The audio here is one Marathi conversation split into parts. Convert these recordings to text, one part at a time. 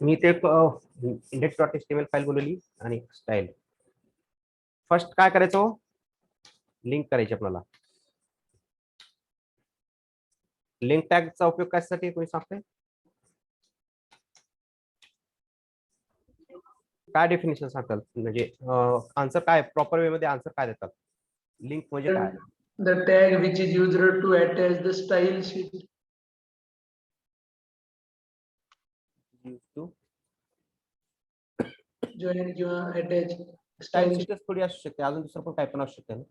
मी ते index.html फाईल बनवली आणि स्टाईल. फर्स्ट काय करायचं, लिंक करायची आपल्याला. लिंक टॅगचा उपयोग कशासाठी कोणी सांगते, काय डेफिनेशन सांगतात, म्हणजे आन्सर काय प्रॉपर वे मध्ये आन्सर काय देतात, लिंक म्हणजे काय. The tag which is used to attach the style sheet. Join किंवा attach स्टाईल शीटच थोडी असू शकते, अजून दुसरं पण काय पण असू शकते ना.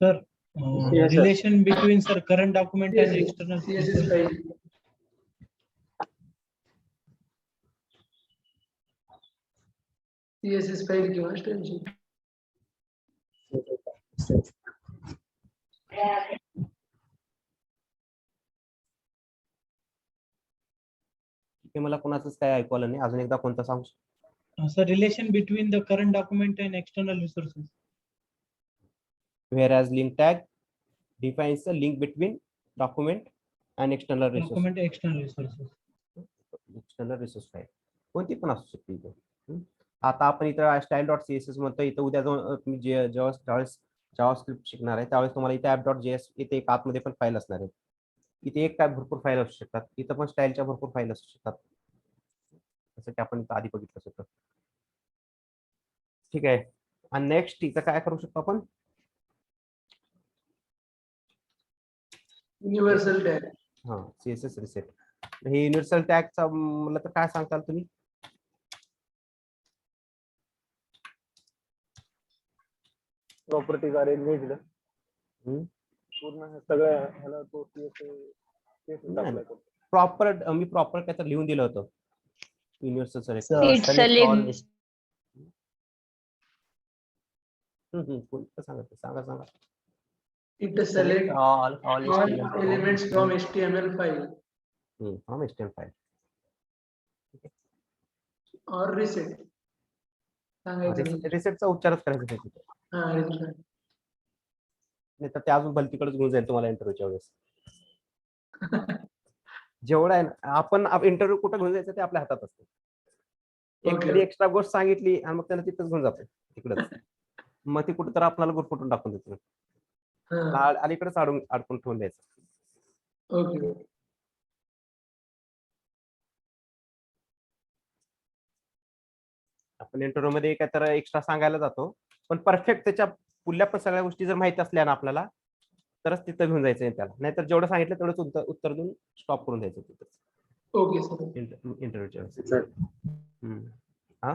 Sir relation between sir current document आणि external CSS file. CSS file किंवा style sheet. मला कोणाचंच काय ऐकू आलं नाही, अजून एकदा कोणता सांगू. Sir relation between the current document and external resources. Whereas link tag defines the link between document and external resource. Document external resources. External resource file कोणती पण असू शकते इथे. आता आपण इथं स्टाईल डॉट सीएसएस म्हणतो, इथं उद्या जाऊन तुम्ही ज्यावेळेस जावास्क्रिप्ट शिकणार आहे त्यावेळेस तुम्हाला इथे app.js इथे एक आतमध्ये पण फाईल असणार आहे. इथे एक काय भरपूर फाईल असू शकतात, इथं पण स्टाईलच्या भरपूर फाईल असू शकतात, जसं की आपण इथं आधी बघितलं होतं. ठीक आहे. आणि नेक्स्ट इथं काय करू शकतो आपण, Universal tag. हा सीएसएस रिसेट. हे युनिव्हर्सल टॅगचा मला तर काय सांगताल तुम्ही. प्रॉपर्टीज आर एंगेज्ड पूर्ण सगळं ह्याला तो CSS प्रॉपर मी प्रॉपर काय तर लिहून दिलं होतं युनिव्हर्सल It's select सांगा. It select all all elements from HTML file from HTML file or reset. रिसेटचा उच्चारच करायचा तिथे, नाही तर ते अजून भलतीकडेच घेऊन जाईल तुम्हाला इंटरव्ह्यूच्या वेळेस. जेवढा आहे ना, आपण इंटरव्ह्यू कुठं घेऊन जायचं ते आपल्या हातात असतं. एखादी एक्स्ट्रा गोष्ट सांगितली आणि मग त्याला तिथंच घेऊन जातो तिकडच, मग ती कुठं तर आपल्याला गुरफटून टाकून देतो, अलीकडेच अडकून ठेवून द्यायचं. ओके. आपण इंटरव्ह्यू मध्ये काय तर एक्स्ट्रा सांगायला जातो, पण परफेक्ट त्याच्या पुढल्या पण सगळ्या गोष्टी जर माहिती असल्या ना आपल्याला, तरच तिथं घेऊन जायचं त्याला, नाहीतर जेवढं सांगितलं तेवढंच उत्तर देऊन स्टॉप करून द्यायचं तिथं. Okay sir. इंटरव्ह्यूच्या वेळेस. हा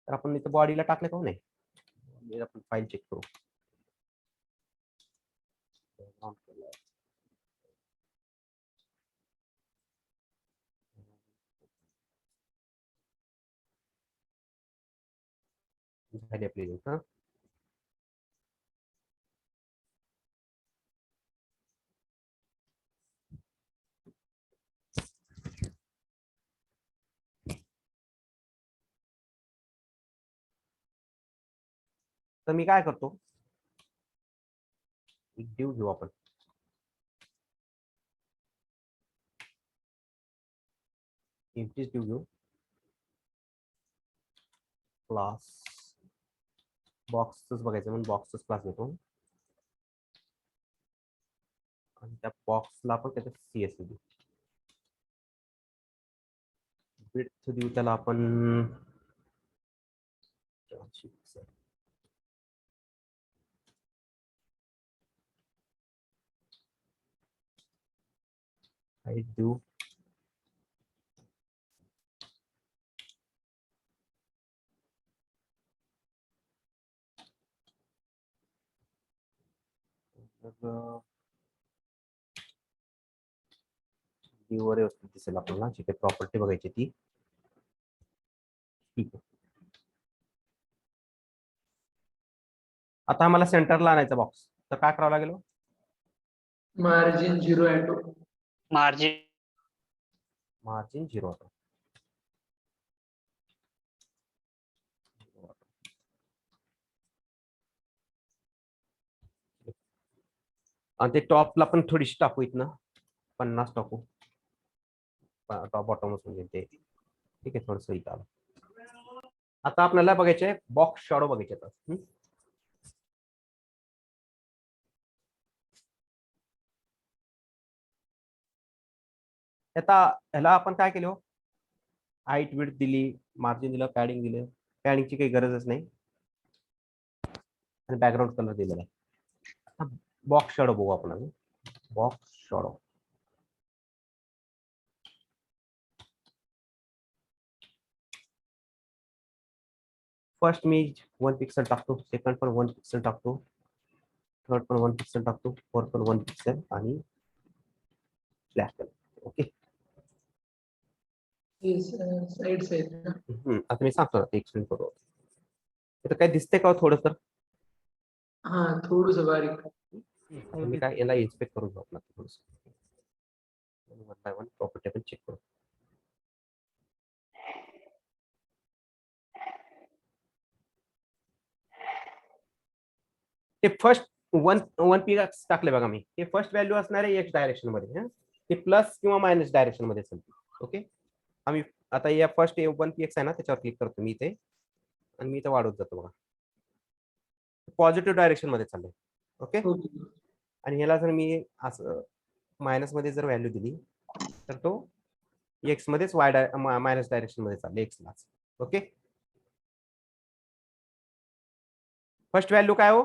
तर आपण इथं बॉडीला टाकले का नाही, आपण फाईल चेक करू. झाली आपली लिंक. हा तर मी काय करतो, एक डिव घेऊ आपण. एम्प्टी डिव घेऊ, क्लास बॉक्सच बघायचं म्हणून बॉक्सच क्लास घेतो आणि त्या बॉक्सला आपण त्याच्यात सीएसएस देऊ. विड्थ देऊ त्याला आपण 400 पिक्सल. हाईट देऊ 'व्ह्यू' वर व्यवस्थित दिसेल आपल्याला, जी काही प्रॉपर्टी बघायची ती. ठीक आहे. आता आम्हाला सेंटरला आणायचा बॉक्स, तर काय करावं लागेल, Margin 0 auto. margin मार्जिन 0 आणि ते टॉपला पण थोडीशी टाकू इथनं 50 टाकू टॉप बॉटम म्हणजे ते ठीक आहे थोडस इथं आलं. आता आपल्याला बघायचे बॉक्स शॅडो बघायचे आता. आता ह्याला आपण काय केलं हाईट विड्थ दिली मार्जिन दिलं पॅडिंग दिलं पॅडिंगची काही गरजच नाही आणि बॅकग्राऊंड कलर दिलेला आहे. बॉक्स शॅडो बघू आपण बॉक्स शॅडो फर्स्ट मी 1 पिक्सल टाकतो सेकंड पण 1 पिक्सल टाकतो थर्ड पण 1 पिक्सल टाकतो फोर्थ पण 1 पिक्सल आणि black colour okay. Yes, side side. आता मी सांगतो ना एक्सप्लेन करू इथं काय दिसतंय का थोडंसं हा थोडस बारीक. मी काय याला इन्स्पेक्ट करून घेऊ थोडस वन बाय वन प्रॉपर्टी पण चेक करू. ते फर्स्ट वन पी टाकले बघा मी हे फर्स्ट व्हॅल्यू असणार आहे एक्स डायरेक्शन मध्ये ते प्लस किंवा मायनस डायरेक्शन मध्ये असेल ओके. आम्ही आता या फर्स्ट 1 पी एक्स आहे ना त्याच्यावर क्लिक करतो मी इथे आणि मी इथे वाढवत जातो बघा पॉझिटिव्ह डायरेक्शन मध्ये चाललंय ओके. Okay. आणि ह्याला जर मी असं मायनस मध्ये जर व्हॅल्यू दिली तर तो एक्स मध्येच मायनस डायरेक्शन मध्ये चालले एक्स लाच ओके. फर्स्ट व्हॅल्यू काय हो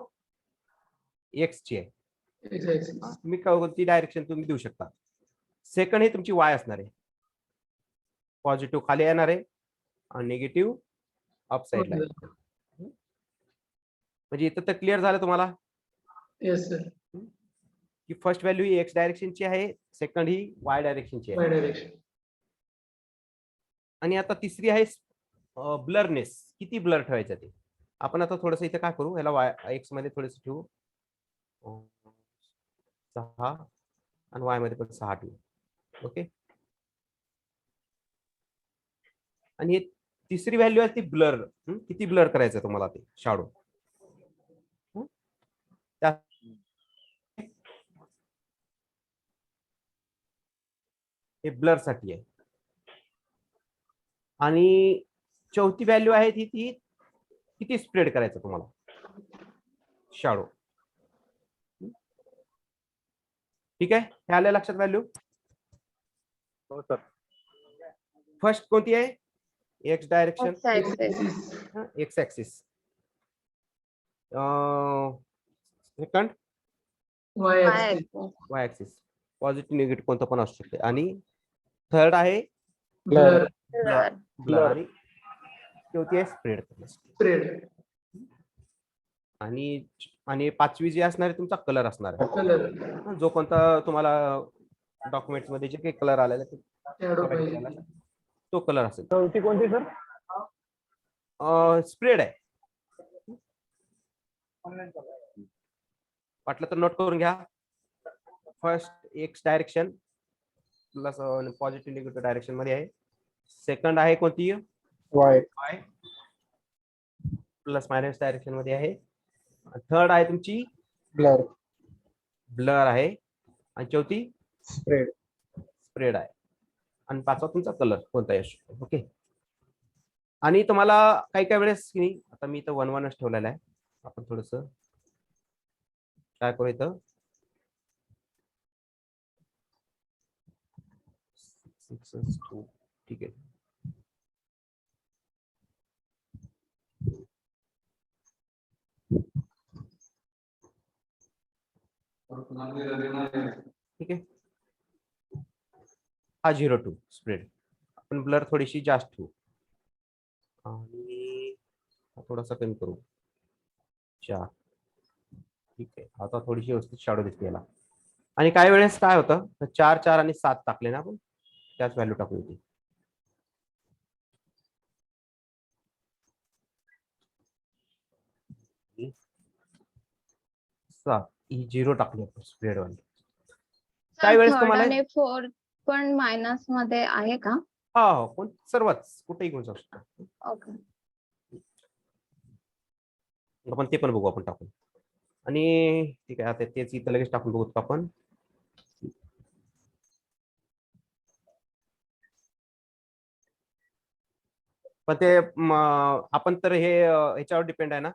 एक्स ची आहे Exactly. तुम्ही कोणती डायरेक्शन तुम्ही देऊ शकता. सेकंड हे तुमची वाय असणार आहे पॉझिटिव्ह खाली येणार आहे आणि निगेटिव्ह अप साइडला आहे. म्हणजे इथं तर क्लिअर झालं तुम्हाला Yes sir. की फर्स्ट व्हॅल्यू ही एक्स डायरेक्शनची आहे सेकंड ही वाय डायरेक्शनची आहे. Y direction. आणि आता तिसरी आहे ब्लरनेस किती ब्लर ठेवायचं ते आपण आता थोडंसं इथे काय करू ह्याला वाय एक्स मध्ये थोडंसं ठेवू 6 आणि वाय मध्ये पण 6 ठेवू ओके. आणि हे तिसरी व्हॅल्यू आहे ती ब्लर किती ब्लर करायचं तुम्हाला ते शॅडो हे ब्लर साठी आहे. आणि चौथी व्हॅल्यू आहे ती किती स्प्रेड करायचं तुम्हाला शॅडो ठीक आहे. हे आलं लक्षात व्हॅल्यू हो सर. फर्स्ट कोणती आहे x direction X-axis. X axis second Y axis. Y-axis. Y axis positive negative कोणतं पण असू शकते आणि थर्ड आहे Blur. Blur. ब्लर आणि चौथी आहे स्प्रेड Spread. आणि आणि पाचवी जी असणार आहे तुमचा कलर असणार Color. आहे जो कोणता तुम्हाला डॉक्युमेंट्स मध्ये जे काही कलर आलेला आहे Shadow पाहिजे. तो कलर असेल चौथी कोणती सर? स्प्रेड आहे वाटलं तर नोट करून घ्या. First x direction plus positive negative direction मध्ये आहे. सेकंड आहे कोणती Y. Y plus minus direction मध्ये आहे. थर्ड आहे तुमची ब्लर. ब्लर आहे आणि चौथी स्प्रेड. स्प्रेड आहे आणि पाचवा तुमचा कलर कोणताही असू शकतो ओके. आणि तुम्हाला काही काही वेळेस की नाही आता मी इथं 1-1च ठेवलेला आहे आपण थोडस काय करू इथं 6 ठीक आहे. ठीक आहे. हा 0-2 स्प्रेड आपण ब्लर थोडीशी जास्त ठेवू आणि थोडासा कमी करू 4 ठीक आहे. आता थोडीशी व्यवस्थित शॅडो दिसते याला. आणि काही वेळेस काय होतं 4 4 आणि 7 टाकले ना आपण त्याच व्हॅल्यू टाकू होती 7 ही 0 टाकली आपण स्प्रेड वाली त्यावेळेस थर्ड तुम्हाला आणि फोर्थ पण मायनस मध्ये आहे का? हा हो सर्वच कुठेही घेऊन जाऊ शकतो. ओके. आपण ते पण बघू आपण टाकून. आणि ठीक आहे आता तेच इथं लगेच टाकून बघू आपण. पण ते आपण तर हे ह्याच्यावर डिपेंड आहे ना.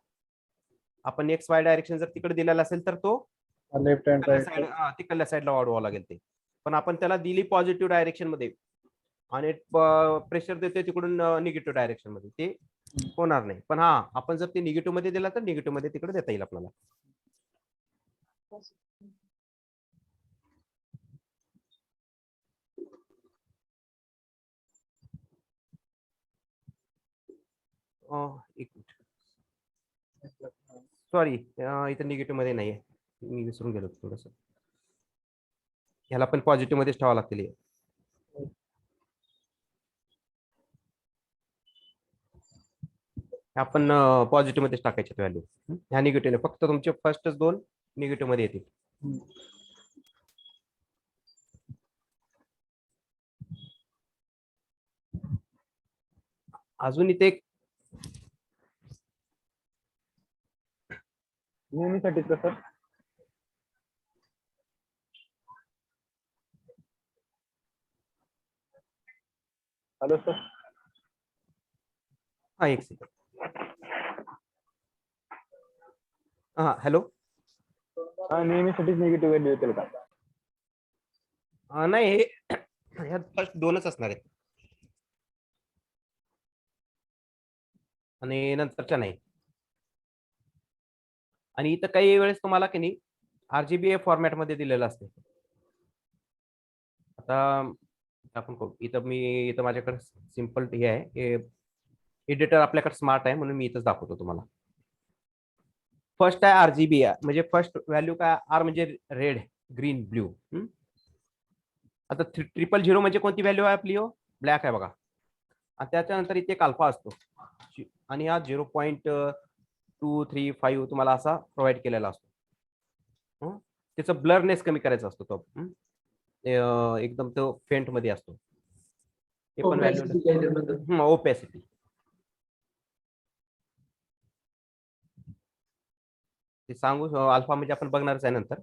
आपण एक्स वाय डायरेक्शन जर तिकडे दिलेला असेल तर तो लेफ्ट हँड राईट तिकडल्या साईडला वाढवावं लागेल ते. पण आपण त्याला दिली पॉझिटिव्ह डायरेक्शन मध्ये आणि प्रेशर देतोय तिकडून निगेटिव्ह डायरेक्शन मध्ये, ते होणार नाही. पण हा आपण जर ते निगेटिव्ह मध्ये दिला तर निगेटिव्ह मध्ये तिकडे देता येईल आपल्याला. एक मिनिट सॉरी इथं निगेटिव्ह मध्ये नाहीये, मी विसरून गेलो थोडस. ह्याला पण पॉझिटिव्ह मध्येच ठेवावं लागतील हे. आपण पॉझिटिव्ह मध्येच टाकायचे व्हॅल्यू. ह्या निगेटिव्ह फक्त तुमचे फर्स्टच दोन निगेटिव्ह मध्ये येतील. अजून इथे एक नेहमीसाठीच का सर? Hello sir. हा एक सेकंड. हा हॅलो. हा नेहमीसाठीच निगेटिव्ह व्हॅल्यू येतील का? नाही ह्यात फर्स्ट दोनच असणार आहेत आणि नंतरच्या नाही. आणि इथं काही वेळेस तुम्हाला की नाही RGBA फॉर्मॅट मध्ये दिलेलं असते. आता आपण इथं माझ्याकडे सिम्पल हे आहे, एडिटर आपल्याकडे स्मार्ट आहे म्हणून मी इथंच दाखवतो तुम्हाला. फर्स्ट आहे RGB म्हणजे फर्स्ट व्हॅल्यू काय, आर म्हणजे रेड ग्रीन ब्ल्यू. आता 000 म्हणजे कोणती व्हॅल्यू आहे आपली? ब्लॅक आहे बघा. आणि त्याच्यानंतर इथे एक अल्फा असतो आणि हा 0.235 तुम्हाला असा प्रोव्हाइड केलेला असतो. त्याचा ब्लरनेस कमी करायचा असतो तो, एकदम तो फेंट मध्ये असतो. ते पण व्हॅल्यू ओपॅसिटी. ते सांगू अल्फा म्हणजे आपण बघणारच आहे नंतर.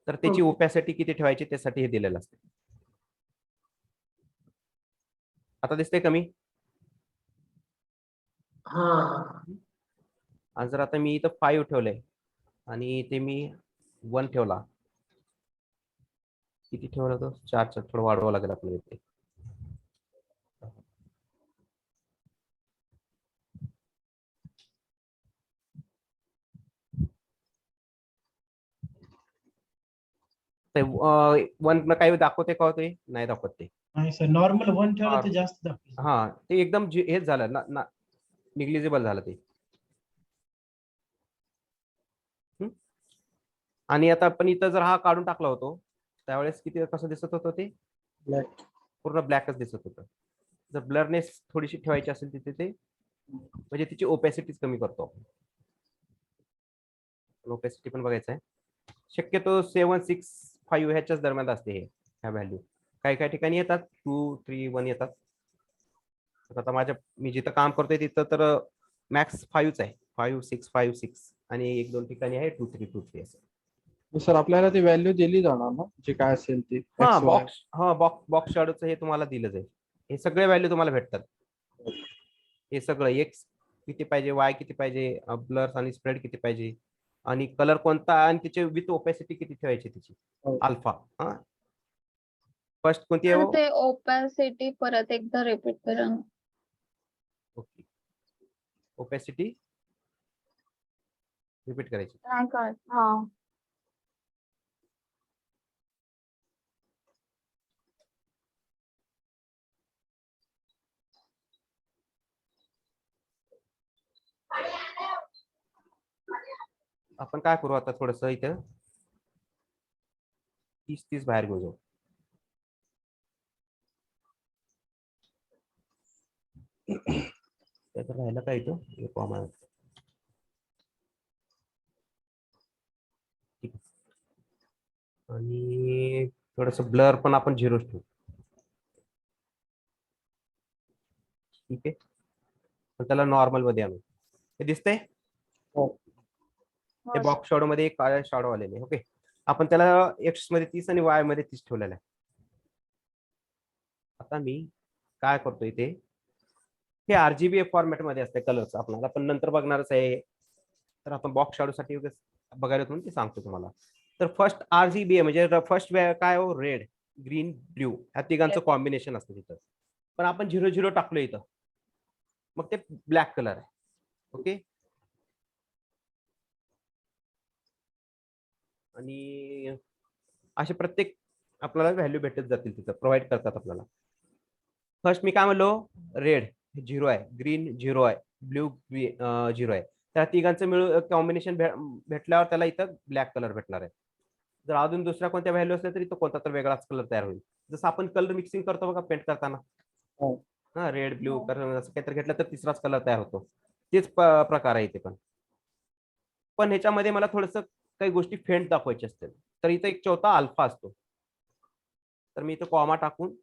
तर त्याची ओपॅसिटी किती ठेवायची त्यासाठी हे दिलेलं असतं. आता दिसतंय कमी? आणि जर आता मी इथं 5 ठेवलंय आणि इथे मी 1 ठेवला, किती ठेवला तो 4 थोडं वाढवावं लागेल आपल्याला इथे. वन काही दाखवते का होते? नाही दाखवत ते. नाही सर, नॉर्मल 1 ठेवलं तर जास्त दाखवेल. हा ते एकदम हेच झालं ना, निग्लिजिबल झालं ते. आणि आता आपण इथं जर हा काढून टाकला होतो त्यावेळेस किती कसं दिसत होतं ते? ब्लॅक. पूर्ण ब्लॅकच दिसत होतं. जर ब्लरनेस थोडीशी ठेवायची असेल तिथे ते म्हणजे तिची ओपॅसिटीच कमी करतो आपण. ओपॅसिटी पण बघायचं आहे. शक्यतो 765 ह्याच्याच दरम्यान असते हे ह्या व्हॅल्यू. काही काही ठिकाणी येतात 2, 3, 1 येतात. आता मी जिथं काम करतोय तिथं तर मॅक्स 5च आहे. 5, 6, 5, 6 आणि 1-2 ठिकाणी आहे 2, 3, 2, 3 असं. सर आपल्याला ती व्हॅल्यू दिली जाणार ना, जे काय असेल ती? हा बॉक्स शॅडोचं हे तुम्हाला दिलं जाईल. हे सगळे व्हॅल्यू तुम्हाला भेटतात. हे सगळं एक्स किती पाहिजे, वाय किती पाहिजे, ब्लर आणि स्प्रेड किती पाहिजे आणि कलर कोणता आणि त्याचे विथ ओपॅसिटी किती ठेवायची त्याची अल्फा. फर्स्ट कोणती आहे? ते ओपॅसिटी परत एकदा रिपीट करा. ओके, ओपॅसिटी रिपीट करायची. नाही कळत. हा आपण काय करू आता थोडस इथं 30 बाहेर घेऊ जाऊ. त्याचं राहिलं काय इथं आणि थोडस ब्लर पण आपण 0 ठेवू. ठीक आहे, पण त्याला नॉर्मल मध्ये आणू. हे दिसतंय, हो. हे बॉक्स शॅडो मध्ये एक काळ्या शॅडो आलेले. ओके, आपण त्याला एक्स मध्ये 30 आणि वाय मध्ये 30 ठेवलेला आहे. आता मी काय करतोय ते, हे RGB फॉर्मॅट मध्ये असते कलर्स, आपल्याला पण नंतर बघणारच आहे. तर आपण बॉक्स शॅडो साठी बघायला म्हणून ते सांगतो तुम्हाला. तर फर्स्ट RGB म्हणजे फर्स्ट काय हो, रेड, ग्रीन, ब्ल्यू ह्या तिघांचं कॉम्बिनेशन असतं तिथं. पण आपण 0 टाकलो इथं, मग ते ब्लॅक कलर आहे. ओके, आणि असे प्रत्येक आपल्याला व्हॅल्यू भेटत जातील, तिथं प्रोव्हाइड करतात आपल्याला. फर्स्ट मी काय म्हणलो, रेड 0 आहे, ग्रीन 0 आहे, ब्ल्यू 0 आहे. त्या तिघांचं मिळून कॉम्बिनेशन भेटल्यावर त्याला इथं ब्लॅक कलर भेटणार आहे. जर अजून दुसऱ्या कोणत्या व्हॅल्यू असल्या तरी तो कोणता तर वेगळाच कलर तयार होईल. जसं आपण कलर मिक्सिंग करतो बघा पेंट करताना, हो. हा रेड ब्ल्यू असं काहीतरी घेतलं तर तिसराच कलर तयार होतो. तेच प्रकार आहे इथे पण. पण ह्याच्यामध्ये मला थोडंसं काही गोष्टी फेंट दाखवायचे असतील, तर इथं एक चौथा अल्फा असतो. तर मी इथं कॉमा टाकून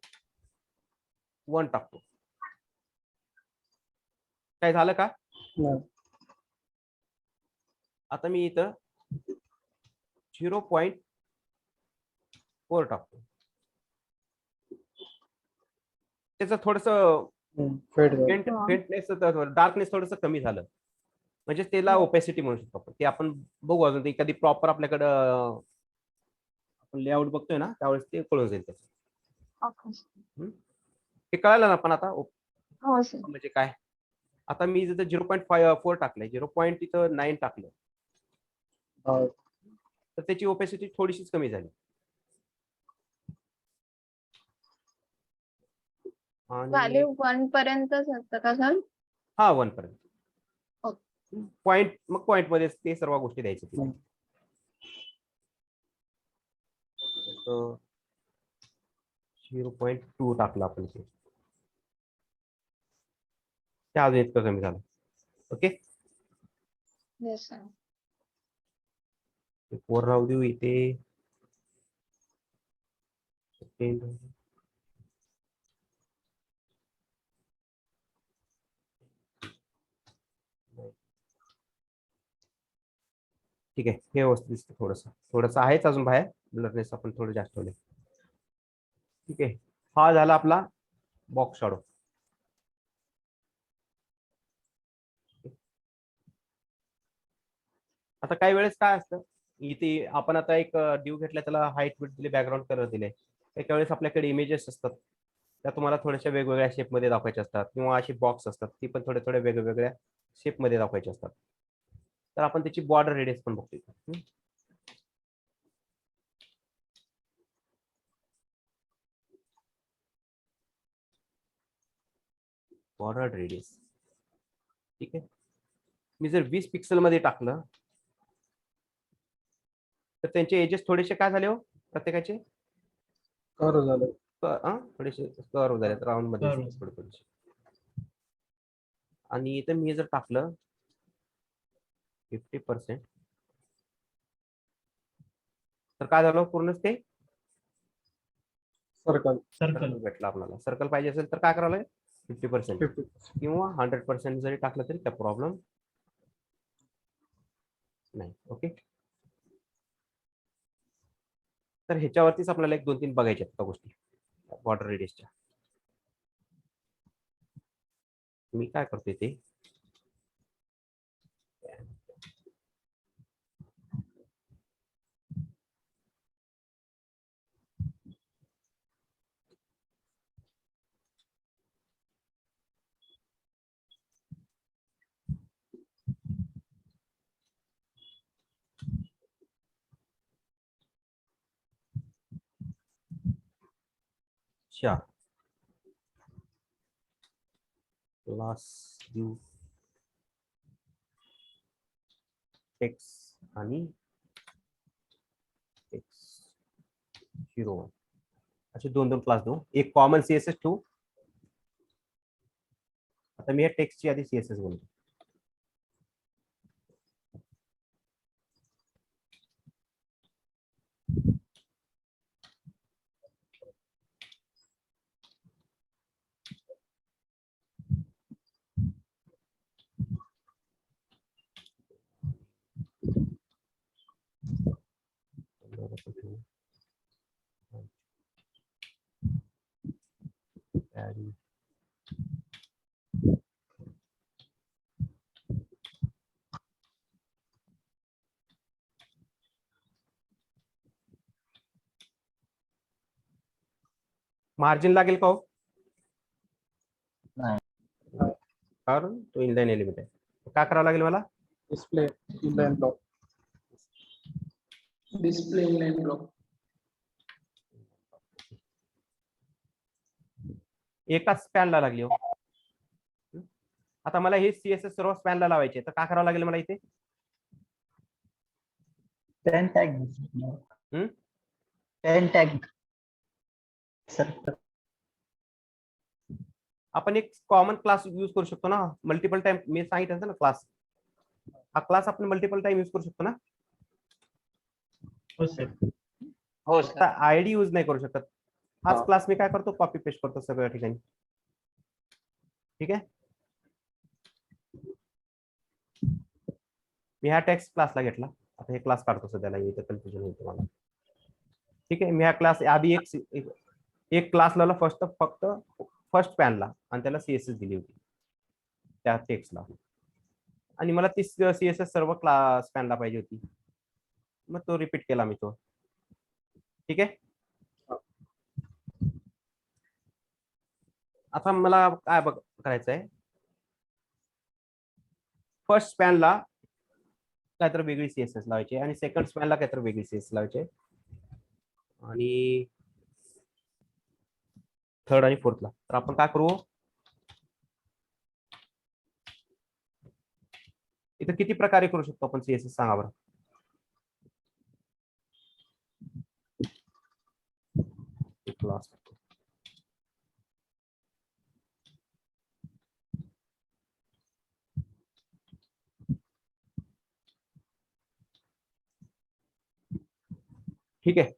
1 टाकतो. काय झालं का? नाही. आता मी इथं 0.4 टाकतो. त्याचं थोडस फेड झालं. फेंटनेस, डार्कनेस थोडस कमी झालं, म्हणजे त्याला ओपेसिटी म्हणू शकतो आपण. ते आपण बघू अजून, ते कधी प्रॉपर आपल्याकडं आपण लेआउट बघतोय ना त्यावेळेस ते कळून जाईल त्याचं. हे कळालं ना पण आता हो सर. म्हणजे काय. आता मी जिथं 0.4 टाकलंय, 0.9 टाकलं, हा. तर त्याची ओपेसिटी थोडीशीच कमी झाली. आणि व्हॅल्यू 1 पर्यंतच असतं का सर? हा 1 पर्यंत. ओके. पॉईंट, मग पॉईंट मध्ये ते सर्व गोष्टी द्यायच्या तिथे. 0.2 टाकलं आपण ते, अजून इतकं कमी झालं. Okay, yes sir. 4 राहू देऊ इथे. ठीक आहे, हे व्यवस्थित दिसतं. थोडंसं आहेच अजून बाहेर, ब्लरनेस आपण थोडं जास्त ठेवले. ठीक आहे, हा झाला आपला बॉक्स शॅडो. आता काही वेळेस काय असतं, इथे आपण आता एक ड्यू घेतला, त्याला हाईट विड्थ दिली, बॅकग्राऊंड कलर दिले. एका वेळेस आपल्याकडे इमेजेस असतात, त्या तुम्हाला थोड्याशा वेगवेगळ्या शेपमध्ये दाखवायच्या असतात, किंवा अशी बॉक्स असतात ती पण थोड्या वेगवेगळ्या शेपमध्ये दाखवायची असतात. तर आपण त्याची बॉर्डर रेडियस पण बघतो. बॉर्डर रेडियस, ठीक आहे. मी जर 20 पिक्सल मध्ये टाकलं तर त्यांचे एजेस थोडेसे काय झाले हो, प्रत्येकाचे कर्व झालं. थोडेसे कर्व झाले, राऊंड मध्ये कर्व. थोडेसे. आणि इथं मी जर टाकलं 50%, तर काय झालं, पूर्णच ते सर्कल. सर्कल. भेटला आपल्याला. सर्कल पाहिजे असेल तर काय करावं लागेल, 50% 50. किंवा 100% जरी टाकलं तरी काय प्रॉब्लेम नाही. ओके, तर ह्याच्यावरतीच आपल्याला 1-2-3 बघायच्या त्या गोष्टी बॉर्डर रेडियसच्या. मी काय करतोय ते, क्लास व्यू टेक्स्ट आणि टेक्स्ट 01 असे 2 क्लास देऊ. एक कॉमन CSS ठेवू. आता मी या टेक्स्टची आधी CSS बनवतो. मार्जिन लागेल का हो? नाही. कारण तो इनलाईन एलिमेंट आहे. काय करावं लागेल मला? Display inline block. Display inline block. एकाच स्पॅनला लागली हो. आता मला हे सीएसएस सर्व स्पॅनला लावायचे, तर काय करावं लागेल मला इथे? 10 टॅग. हम्म? 10 टॅग. सर आपण एक कॉमन क्लास यूज करू शकतो ना, मल्टिपल टाइम. मी सांगितलं ना क्लास, हा क्लास आपण मल्टिपल टाइम यूज करू शकतो ना. हो सर. हो फक्त आयडी यूज नाही करू शकत. हाच हा. क्लास मी काय करतो, कॉपी पेस्ट करतो सगळ्या ठिकाणी. ठीक आहे. मी हा टेक्स्ट क्लासला घेतला. आता हे क्लास काढतो सध्याला, इथे कन्फ्युजन होईल तुम्हाला. ठीक आहे. मी हा क्लास आधी एक क्लास लावला फक्त फर्स्ट पॅनला, आणि त्याला सीएसएस दिली होती त्या टेक्स्टला, आणि मला ती सीएसएस सर्व क्लास पॅनला पाहिजे होती, मग तो रिपीट केला मी तो. ठीक आहे. आता मला काय करायचं आहे, फर्स्ट स्पॅनला काहीतरी वेगळी सीएसएस लावायची आणि सेकंड स्पॅनला काहीतरी वेगळी सीएसएस लावायची, आणि थर्ड आणि फोर्थला. तर आपण काय करू, इथं किती प्रकारे करू शकतो आपण सीएसएस, सांगा बरं. क्लास ठीक आहे.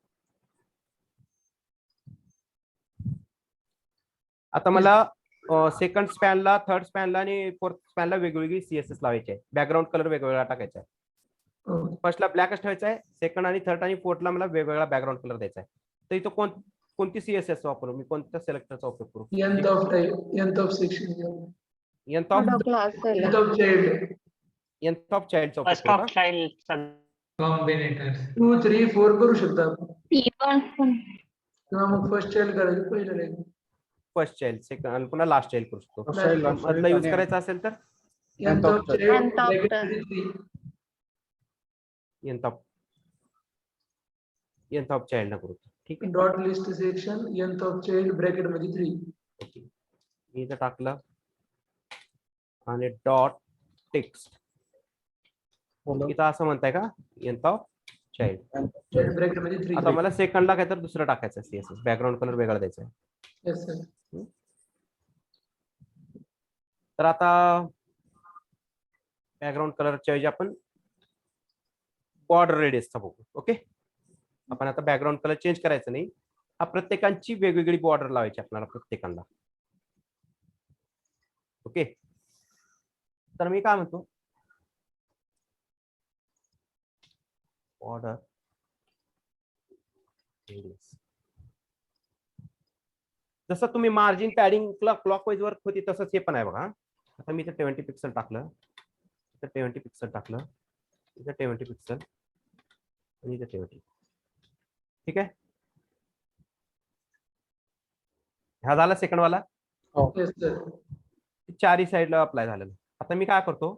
आता मला सेकंड स्पॅनला, थर्ड स्पॅनला आणि फोर्थ स्पॅनला वेगवेगळी सीएसएस लावायची आहे. बॅकग्राऊंड कलर वेगवेगळा टाकायचा आहे. Okay. फर्स्टला ब्लॅकच ठेवायचा आहे, सेकंड आणि थर्ड आणि फोर्थला मला वेगवेगळा बॅकग्राऊंड कलर द्यायचा आहे. तर इथं कोणती सीएसएस वापरू मी, कोणत्या सिलेक्टरचा उपयोग करू? Nth of type, nth of section. nth of class Nth of child. nth of चाइल्डचा उपयोग फर्स्ट करू ऑफ का? चाइल्ड. Combinators. 2, 3, 4 करू शकता आपण. पण किंवा मग फर्स्ट चाइल्ड करायचं पहिलं नाही. फर्स्ट चाइल्ड, सेकंड आणि पुन्हा लास्ट चाइल्ड करू शकतो. First child, last मधला child यूज आणि करायचा असेल तर Nth of child. Nth of bracket child. मध्ये 3. nth of चाइल्ड ना करू. ठीक आहे. Dot list section. Nth of child bracket मध्ये 3. ओके. मी इथं टाकलं आणि डॉट टेक्स्ट. इथं असं म्हणताय का, nth of child. Child bracket मध्ये 3. आता मला सेकंडला काय तर दुसरं टाकायचं सीएसएस, बॅकग्राऊंड कलर वेगळा द्यायचा आहे. Yes sir. तर आता बॅकग्राऊंड कलरच्या ऐवजी आपण बॉर्डर रेडियसचा बघू. ओके. आपण आता बॅकग्राऊंड कलर चेंज करायचं नाही, हा प्रत्येकांची वेगवेगळी बॉर्डर लावायची आपल्याला प्रत्येकांना. ओके. तर मी काय म्हणतो, बॉर्डर रेडियस, जसं तुम्ही मार्जिन पॅडिंग क्लॉकवाईज वर्क होती तसंच हे पण आहे बघा. आता मी इथे 70 पिक्सल टाकलं, इथे 70 पिक्सल टाकलं, इथे 70 पिक्सल आणि इथे 70. ठीक आहे. हा झाला सेकंड वाला. Yes sir. चारही साईडला अप्लाय झालेलं. आता मी काय करतो,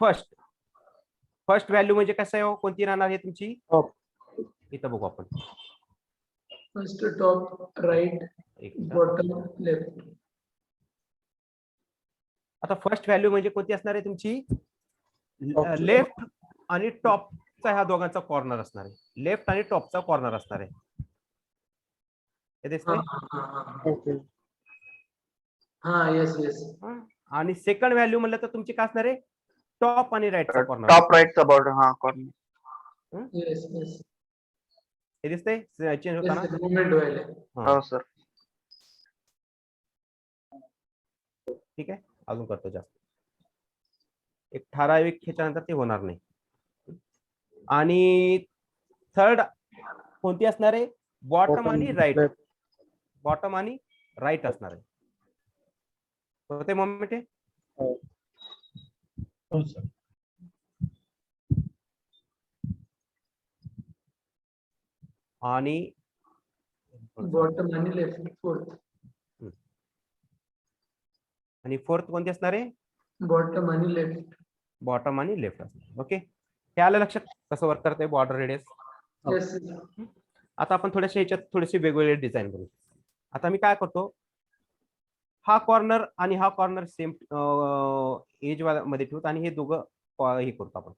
फर्स्ट व्हॅल्यू म्हणजे कसं आहे हो, कोणती राहणार आहे तुमची, इथं बघू आपण. First top right, bottom left. आता फर्स्ट व्हॅल्यू म्हणजे कोणती असणार आहे तुमची, लेफ्ट आणि टॉपचा, ह्या दोघांचा कॉर्नर असणार आहे. लेफ्ट आणि टॉपचा कॉर्नर असणार आहे. हे दिसतंय. ओके. हा yes yes. आणि सेकंड व्हॅल्यू म्हणलं तर तुमची काय असणार आहे, टॉप आणि राईटचा कॉर्नर. टॉप राईटचा बॉर्डर. हा कॉर्नर. Yes yes. हे दिसतंय चेंज Yes होताना. sir. Movement व्हायला. हो सर. ठीक आहे. अजून करतो जास्त, एक ठराविक ह्याच्यानंतर ते होणार नाही. आणि थर्ड कोणती असणार आहे? बॉटम आणि राईट. बॉटम आणि राईट असणार आहे. होते मोमेंट आहे. हो सर. आणि बॉटम आणि लेफ्ट फोर्थ. आणि फोर्थ कोणती असणार आहे? बॉटम आणि लेफ्ट. बॉटम आणि लेफ्ट असणार. ओके, हे आलं लक्षात कसं वर्क करते बॉर्डर रेडियस. येस. आता आपण थोडेसे याच्यात थोडेसे वेगवेगळे डिझाईन करू. आता मी काय करतो, हा कॉर्नर आणि हा कॉर्नर सेम एज मध्ये ठेवतो आणि हे दोघं हे करतो आपण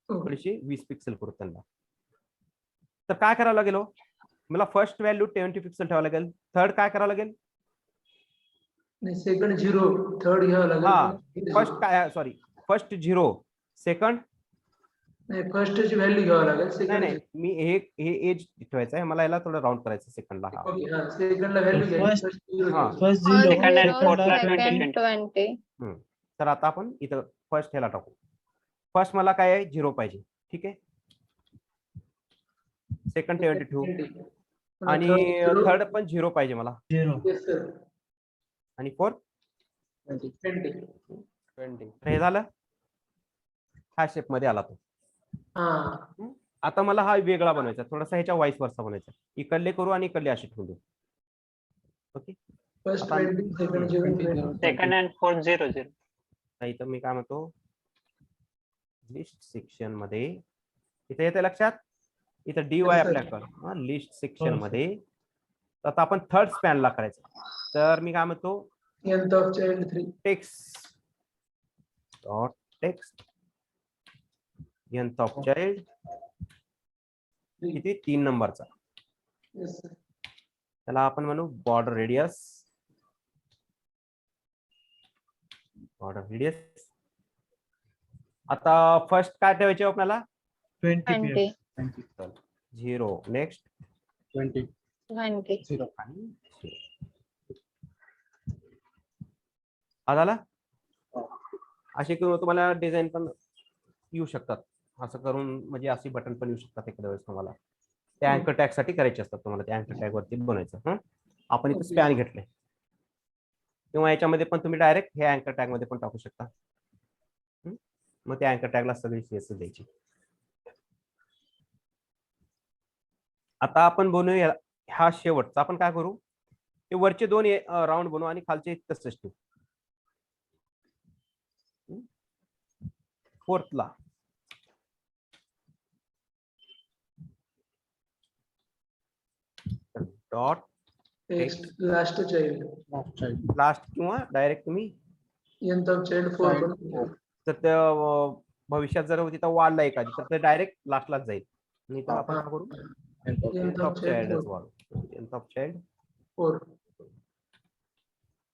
थोडीशी 20 पिक्सल करू त्यांना. तर काय करावं लागेल हो? मला फर्स्ट व्हॅल्यू 20 पिक्सल ठेवावं लागेल. थर्ड काय करावं लागेल? सेकंड 0, थर्ड घ्यावं लागेल. हा, फर्स्ट काय, सॉरी, फर्स्ट 0, सेकंड नाही, फर्स्टची व्हॅल्यू घ्यावं लागेल. नाही सेकंड नाही, मी हे एज ठेवायचं आहे, मला याला थोडं राऊंड करायचं सेकंडला. हा ओके, हा सेकंडला व्हॅल्यू घ्यायची. First- हा. First First 0 Second and zero, fourth ला second 20. तर आता आपण इथं फर्स्ट ह्याला टाकू. फर्स्ट मला काय आहे? 0 पाहिजे. ठीक आहे. सेकंड 22 आणि थर्ड पण 0 पाहिजे मला. 0. Yes sir. आणि फोर्थ 20. 20. हे झालं. हा शेप मध्ये आला तो. हा. आता मला हा वेगळा बनवायचा, थोडासा ह्याच्या वाईस वरचा बनवायचा. इकडले करू आणि इकडले असे ठेवू देऊ. ओके, फर्स्ट आता 20, सेकंड 0. Second and fourth 0 0. इथं मी काय म्हणतो, लिस्ट सेक्शन मध्ये इथे येते लक्षात, इथं DY अप्लाय कर लिस्ट सेक्शन मध्ये. आता आपण थर्ड स्पॅन ला करायचं. तर मी काय म्हणतो, Nth of child 3. Text dot text nth of child किती? 3 नंबरचा. Yes sir. त्याला आपण म्हणू बॉर्डर रेडियस. Border radius. आता फर्स्ट काय ठेवायचे आपल्याला? 20 20. pm. 0. नेक्स्ट 20 20. 0. आणि 0. हा झाला. असे करून तुम्हाला डिझाईन पण येऊ शकतात. असं करून म्हणजे असे बटन पण येऊ शकतात एखाद्या वेळेस तुम्हाला. ते अँकर टॅग साठी करायचे असतात तुम्हाला. ते अँकर टॅग वरती बनायचं. आपण इथे स्पॅन घेतले किंवा याच्यामध्ये पण तुम्ही डायरेक्ट हे अँकर टॅग मध्ये पण टाकू शकता. मग त्या अँकर टॅगला सगळी CSS द्यायची. आता आपण बनवूया हा शेवटचा. आपण काय करू, ते वरचे 2 राऊंड बनवू आणि खालचे तसंच ठेवू. फोर्थला dot text last child. Last किंवा डायरेक्ट तुम्ही Nth of child 4. तर त्या भविष्यात जर तिथं वाढला एखादी तर ते डायरेक्ट लास्टलाच जाईल. आणि तर आपण काय करू, Nth of child 4. nth of child 4.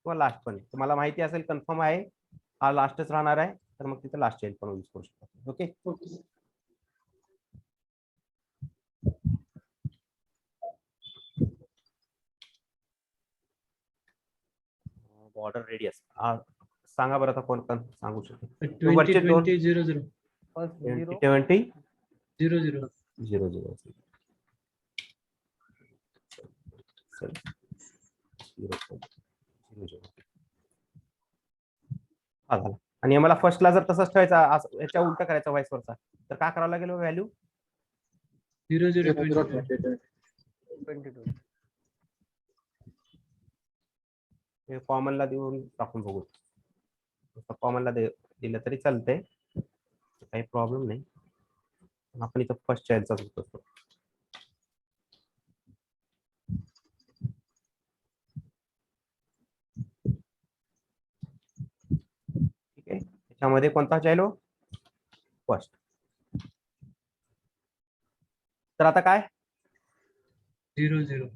किंवा लास्ट पण तुम्हाला माहिती असेल, कन्फर्म आहे हा लास्टच राहणार आहे, तर मग तिथे लास्ट चाइल्ड पण यूज करू शकतो. Okay, okay. बॉर्डर रेडियस सांगा बरं आता कोण कोण सांगू शकतो. 20 वरचे 20 0 0 20 0 0. 0 0 हा झाला. आणि मला फर्स्टला जर तसंच ठेवायचा, याच्या उलट करायचा वाईस वरचा, तर काय करावं लागेल व्हॅल्यू? 0 0 22. हे कॉमनला देऊन टाकून बघू. कॉमनला दिलं तरी चालतंय, काही प्रॉब्लेम नाही. आपण इथं फर्स्ट चाइल्डचाच होत असतो. ठीक आहे, त्याच्यामध्ये कोणता चाइल्ड हो? फर्स्ट. तर आता काय 0 0.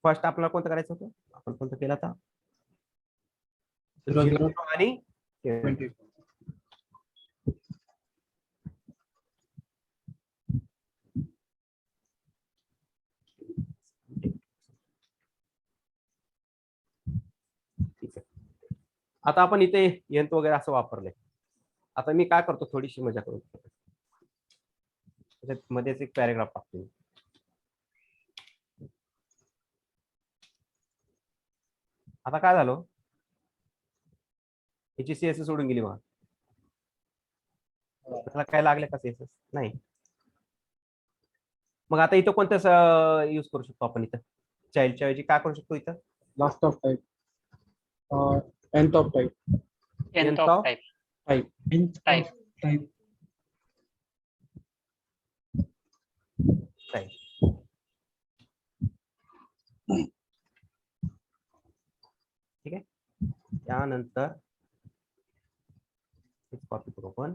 फर्स्ट आपल्याला कोणतं करायचं होतं? आपण कोणतं केलं आता? 0 0 आणि 20. ठीक आहे. आता आपण इथे यंत्र वगैरे असं वापरलंय. आता मी काय करतो, थोडीशी मजा करू. त्याच्यात मध्येच एक पॅरेग्राफ टाकतो. आता काय झालं, याची सीएसएस सोडून गेली मग त्याला काय लागले का सीएसएस नाही. मग आता इथं कोणतं यूज करू शकतो आपण, इथं चाइल्डच्या ऐवजी काय करू शकतो, इथं last of type, end of type, Nth of of type. Type. Type. Type. Type. ठीक आहे. त्यानंतर कॉपी करू आपण.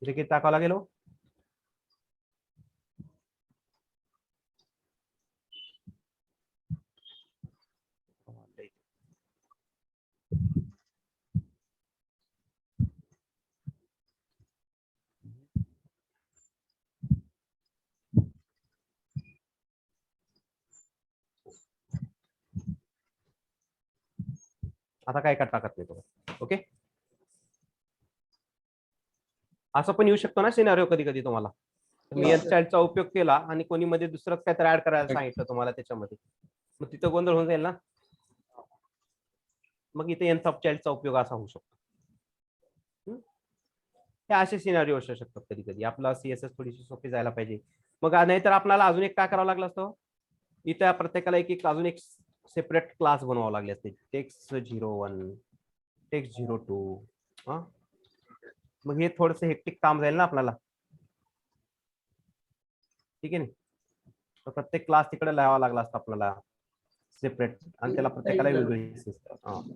इथे किती टाकावं लागेल हो? आता काय टाकत नाही तो. ओके, असं पण येऊ शकतो ना सिनारिओ कधी कधी तुम्हाला. मी Yes, sir. चाइल्डचा उपयोग केला आणि कोणी मध्ये दुसरंच काहीतरी ऍड करायला सांगितलं तुम्हाला त्याच्यामध्ये, मग तिथं गोंधळ होऊन जाईल ना. मग इथे एन ऑफ चाइल्डचा उपयोग असा होऊ शकतो. हे असे सिनारिओ असू शकतात कधी कधी. आपला सीएसएस थोडीशी सोपी जायला पाहिजे. मग नाहीतर आपल्याला अजून एक काय करावं लागलं असतं, इथे प्रत्येकाला एक अजून एक सेपरेट क्लास बनवावं लागले असते. Text 01, text 02. हा, मग हे थोडंसं हेक्टिक काम जाईल ना आपल्याला. ठीक आहे ना. तर प्रत्येक क्लास तिकडे लावावा लागला असता आपल्याला सेपरेट, आणि त्याला प्रत्येकाला वेगळी सिस्टम.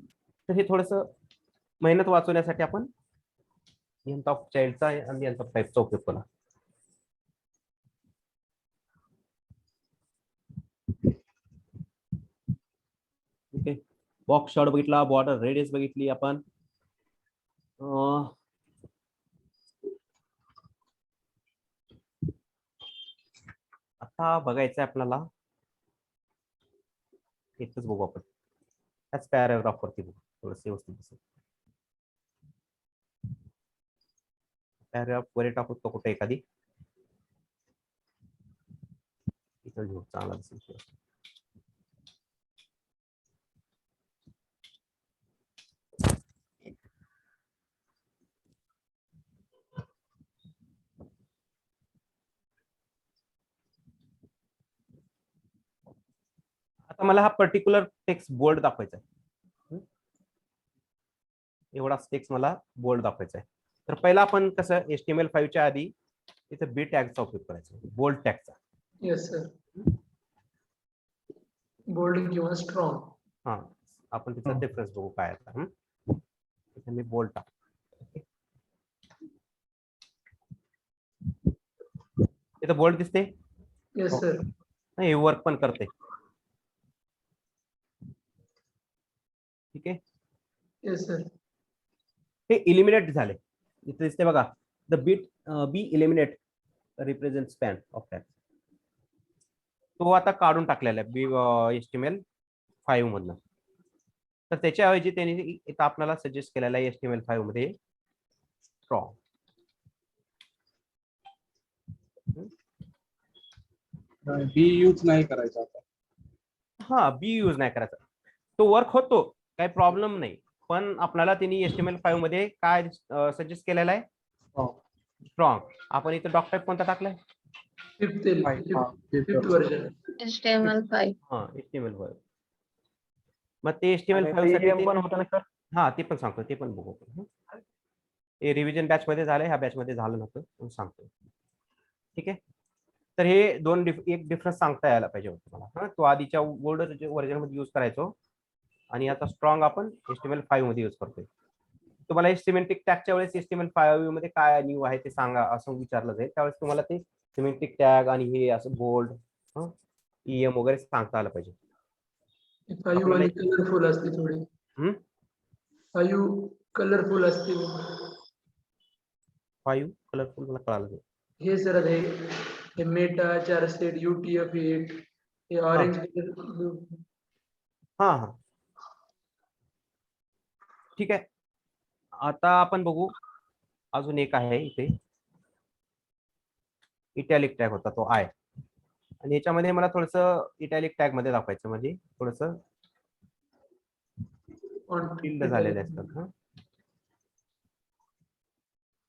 तर हे थोडंसं मेहनत वाचवण्यासाठी आपण एंथ ऑफ चाइल्डचा आणि एंथ ऑफ टाइपचा उपयोग केला. ओके, बॉक्स शॉट बघितला, बॉर्डर रेडियस बघितली आपण. आता बघायचं आहे आपल्याला, एकच बघू आपण त्याच पॅराग्राफ वरती बघू, थोडंसं व्यवस्थित दिसेल. पॅराग्राफ वर टाकू तो कुठे एखादी इथं घेऊ, चांगला दिसेल. आता मला हा पर्टिक्युलर टेक्स्ट बोल्ड दाखवायचा आहे. एवढाच टेक्स्ट मला बोल्ड दाखवायचा आहे. तर पहिला आपण कसं HTML5 च्या आधी इथे बी टॅगचा उपयोग करायचा, बोल्ड टॅगचा. Yes, sir. Bold किंवा strong. हा, आपण त्याचा डिफरन्स बघू काय आता. इथे मी बोल्ड टाकतो. इथं बोल्ड दिसते. Yes, sir. नाही, वर्क पण करते. ठीक आहे. Yes, sir. हे इलिमिनेट झाले. इथे दिसते बघा, the beat be eliminate represent span of tag. तो आता काढून टाकलेला आहे बी HTML5 मधनं. तर त्याच्याऐवजी त्यांनी इथं आपल्याला सजेस्ट केलेला आहे HTML5 मध्ये स्ट्रॉंग. बी यूज नाही करायचा आता. हा, बी यूज नाही करायचा. तो वर्क होतो, काही प्रॉब्लेम नाही. पण आपल्याला त्यांनी HTML5 मध्ये काय सजेस्ट केलेला आहे, स्ट्रॉंग. आपण इथं डॉक टाइप कोणता टाकलाय, Fifth version. HTML5. हा HTML5. मग ते HTML5 साठी पण होतं ना सर. हा, ते पण सांगतो, ते पण बघू. हे रिव्हिजन बॅच मध्ये झालंय, ह्या बॅच मध्ये झालं नव्हतं, सांगतो. ठीक आहे. तर हे दोन एक डिफरन्स सांगता यायला पाहिजे होतं मला. तो आधीच्या बोल्ड व्हर्जन मध्ये यूज करायचो आणि आता स्ट्रॉंग आपण HTML5 मध्ये यूज करतोय. तुम्हाला हे सिमेंटिक टॅगच्या वेळेस HTML5 मध्ये काय न्यू आहे ते सांगा असं विचारलं जाईल. त्यावेळेस तुम्हाला ते सिमेंटिक टॅग आणि हे असं बोल्ड EM वगैरे सांगता आलं पाहिजे. 5 वाली कलरफुल असते थोडी. 5 कलरफुल असते. 5 कलरफुल मला कळालं नाही. हे सर हे मेटा 4 स्टेट UTF-8 हे ऑरेंज कलर. हा हा, ठीक आहे. आता आपण बघू अजून एक आहे इथे इटॅलिक टॅग होता तो आय, आणि याच्यामध्ये मला थोडस इटॅलिक टॅग मध्ये दाखवायचं म्हणजे थोडस फिल्ड झालेले असतात. हा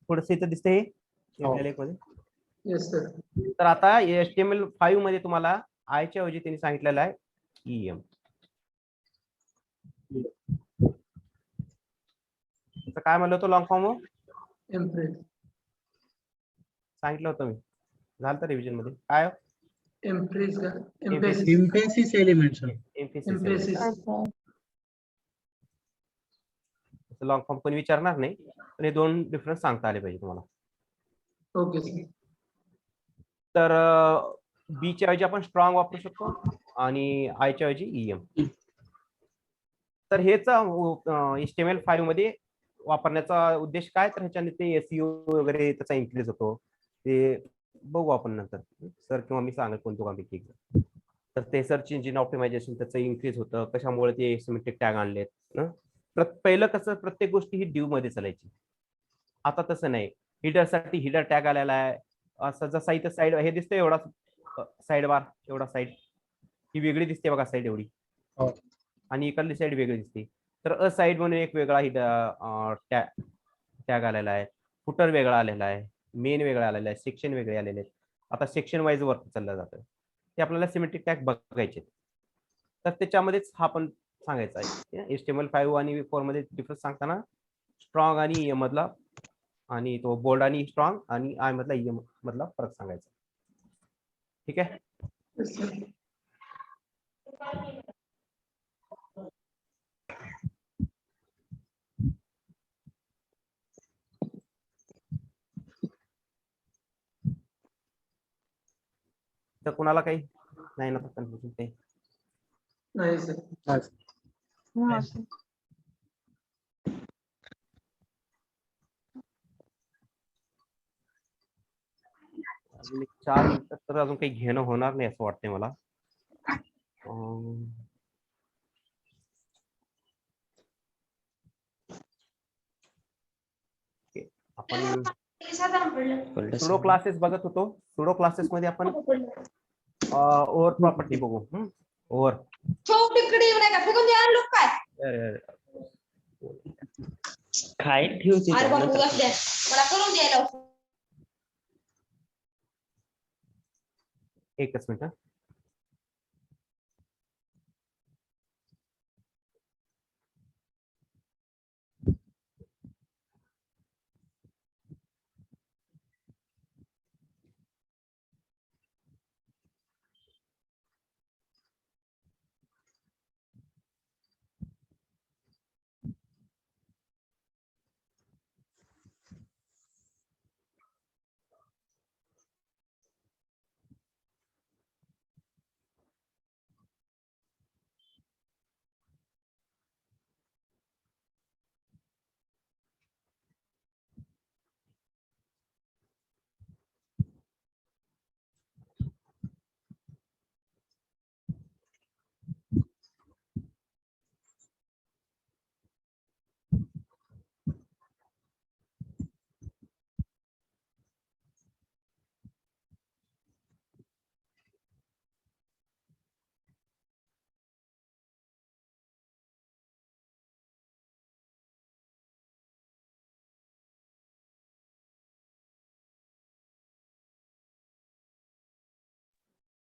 थोडस इथं दिसते इटॅलिक मध्ये. Yes, sir. तर आता HTML5 मध्ये तुम्हाला आय च्या ऐवजी त्यांनी सांगितलेलं आहे EM. काय म्हणलं होतं लॉंग फॉर्म Empress. सांगितलं होतं मी, झालं तर रिव्हिजन मध्ये काय Empress का? Emphasis. Emphasis. Emphasis element, sir. Emphasis. Long form कोणी विचारणार नाही, पण हे दोन डिफरन्स सांगता आले पाहिजे तुम्हाला. Okay, sir. तर बी च्या ऐवजी आपण स्ट्रॉंग वापरू शकतो आणि आय च्या ऐवजी EM. तर हेच HTML5 मध्ये वापरण्याचा उद्देश काय, तर ह्याच्याने ते SEO वगैरे त्याचा इन्क्रीज होतो, ते बघू आपण नंतर सर किंवा मी सांगेल कोणतं काम की. तर ते सर्च इंजिन ऑप्टिमायझेशन त्याचं इन्क्रीज होतं, कशामुळे ते सिमेंटिक टॅग आणलेत ना. पहिलं कसं प्रत्येक गोष्टी ही ड्यू मध्ये चालायची, आता तसं नाही. हिडरसाठी हिडर टॅग आलेला आहे. असं जसा इथं साईड हे दिसतंय एवढा साईड बार, एवढा साईड ही वेगळी दिसते बघा, साईड एवढी हो. आणि इकडली साईड वेगळी दिसते. तर साईड म्हणून एक वेगळा टॅग आलेला आहे, फुटर वेगळा आलेला आहे, मेन वेगळा आलेला आहे, सेक्शन वेगळे आलेले आहेत. आता सेक्शन वाईज वर्क चाललं जातं, ते आपल्याला सिमेंटिक टॅग बघायचे. तर त्याच्यामध्येच हा पण सांगायचा आहे HTML5 आणि 4 मध्ये डिफरन्स सांगताना स्ट्रॉंग आणि EM मधला, आणि तो बोल्ड आणि स्ट्रॉंग आणि आय मधला EM मधला फरक सांगायचा. ठीक आहे. Yes, sir. तर कुणाला काही नाही ना कन्फ्युजन ते. Nice, sir. अजून एक 4 मिनिटात तर अजून काही घेणं होणार नाही असं वाटतंय मला. आपण सुडो क्लासेस बघत होतो. सुडो क्लासेस मध्ये आपण ओव्हर प्रॉपर्टी बघू. ओव्हर काय ठेवते एकच minute.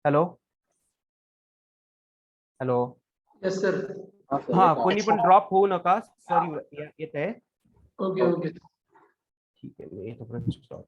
Hello hello. Yes, sir. हा कोणी पण ड्रॉप होऊ नका, सर येत आहे. Okay, okay. ठीक आहे, मी येतो.